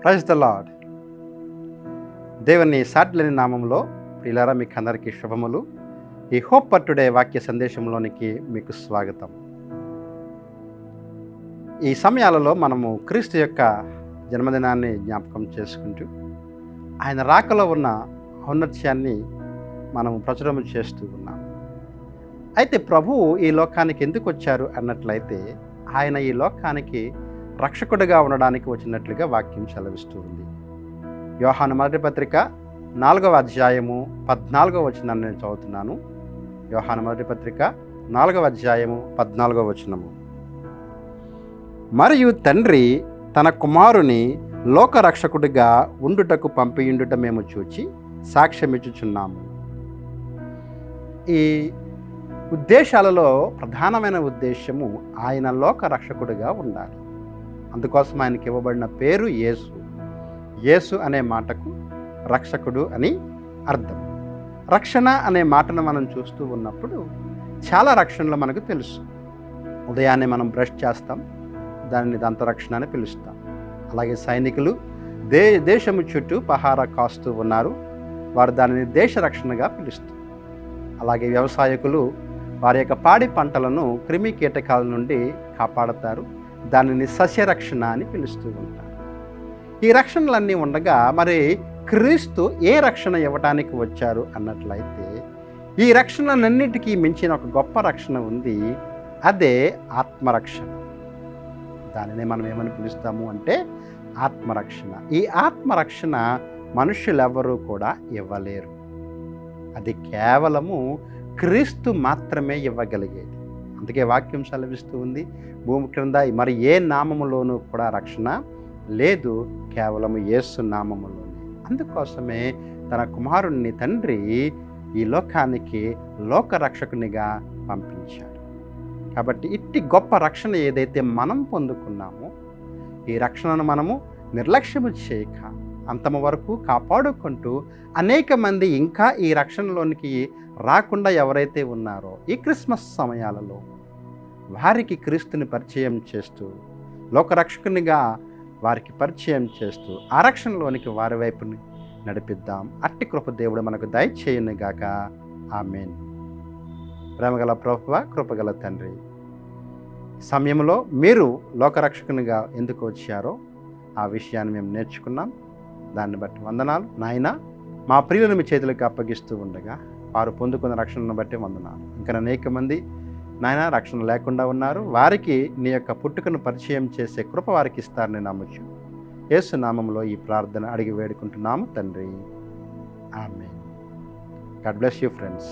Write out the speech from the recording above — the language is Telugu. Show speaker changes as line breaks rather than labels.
Praise the lord. దేవుని సాటిలేని నామంలో ప్రియులారా మీకు అందరికీ శుభములు. ఈ హోప్ ఫర్ టుడే వాక్య సందేశంలోనికి మీకు స్వాగతం. ఈ సమయాలలో మనము క్రీస్తు యొక్క జన్మదినాన్ని జ్ఞాపకం చేసుకుంటూ ఆయన రాకలో ఉన్న ఔన్నత్యాన్ని మనము ప్రచురం చేస్తూ ఉన్నాం. అయితే ప్రభువు ఈ లోకానికి ఎందుకు వచ్చారు అన్నట్లయితే ఆయన ఈ లోకానికి రక్షకుడిగా ఉండడానికి వచ్చినట్లుగా వాక్యం సెలవిస్తూ ఉంది. యోహాను మొదటి పత్రిక 4వ అధ్యాయము 14వ వచనాన్ని నేను చదువుతున్నాను. యోహాను మొదటి పత్రిక 4వ అధ్యాయము 14వ వచనము. మరియు తండ్రి తన కుమారుని లోకరక్షకుడిగా ఉండుటకు పంపియుండుట మేము చూచి సాక్ష్యమిచ్చుచున్నాము. ఈ ఉద్దేశాలలో ప్రధానమైన ఉద్దేశము ఆయన లోకరక్షకుడిగా ఉండాలి. అందుకోసం ఆయనకి ఇవ్వబడిన పేరు యేసు. యేసు అనే మాటకు రక్షకుడు అని అర్థం. రక్షణ అనే మాటను మనం చూస్తూ ఉన్నప్పుడు చాలా రక్షణలు మనకు తెలుసు. ఉదయాన్నే మనం బ్రష్ చేస్తాం, దానిని దంతరక్షణ అని పిలుస్తాం. అలాగే సైనికులు దేశము చుట్టూ పహారా కాస్తూ ఉన్నారు, వారు దానిని దేశ రక్షణగా పిలుస్తారు. అలాగే వ్యవసాయకులు వారి యొక్క పాడి పంటలను క్రిమి కీటకాల నుండి కాపాడతారు, దానిని సస్యరక్షణ అని పిలుస్తూ ఉంటారు. ఈ రక్షణలన్నీ ఉండగా మరి క్రీస్తు ఏ రక్షణ ఇవ్వటానికి వచ్చారు అన్నట్లయితే ఈ రక్షణలన్నిటికీ మించిన ఒక గొప్ప రక్షణ ఉంది, అదే ఆత్మరక్షణ. దానినే మనం ఏమని పిలుస్తాము అంటే ఆత్మరక్షణ. ఈ ఆత్మరక్షణ మనుషులెవరూ కూడా ఇవ్వలేరు. అది కేవలము క్రీస్తు మాత్రమే ఇవ్వగలిగేది. అందుకే వాక్యం సెలవిస్తూ ఉంది, భూమి క్రింద మరి ఏ నామములోనూ కూడా రక్షణ లేదు, కేవలము యేసు నామములోనే. అందుకోసమే తన కుమారుణ్ణి తండ్రి ఈ లోకానికి లోకరక్షకునిగా పంపించాడు. కాబట్టి ఇట్టి గొప్ప రక్షణ ఏదైతే మనం పొందుకున్నామో ఈ రక్షణను మనము నిర్లక్ష్యము చేయక అంతమ వరకు కాపాడుకుంటూ అనేక మంది ఇంకా ఈ రక్షణలోనికి రాకుండా ఎవరైతే ఉన్నారో ఈ క్రిస్మస్ సమయాలలో వారికి క్రీస్తుని పరిచయం చేస్తూ లోకరక్షకునిగా వారికి పరిచయం చేస్తూ ఆ రక్షణలోనికి వారి వైపుని నడిపిద్దాం. అట్టి కృప దేవుడు మనకు దయచేయునుగాక. ఆమేన్. ప్రేమగల ప్రభువా, కృపగల తండ్రి, సమయంలో మీరు లోకరక్షకునిగా ఎందుకు వచ్చారో ఆ విషయాన్ని మేము నేర్చుకున్నాం. దాన్ని బట్టి వందనాలు నాయన. మా ప్రియులను మీ చేతులకు అప్పగిస్తూ ఉండగా వారు పొందుకున్న రక్షణను బట్టి వందనాలు. ఇంకా అనేక మంది నాయన రక్షణ లేకుండా ఉన్నారు, వారికి నీ యొక్క పుట్టుకను పరిచయం చేసే కృప వారికి ఇస్తారని నమ్మచ్చు. యేసు నామంలో ఈ ప్రార్థన అడిగి వేడుకుంటున్నాము తండ్రి. Amen. God bless you friends.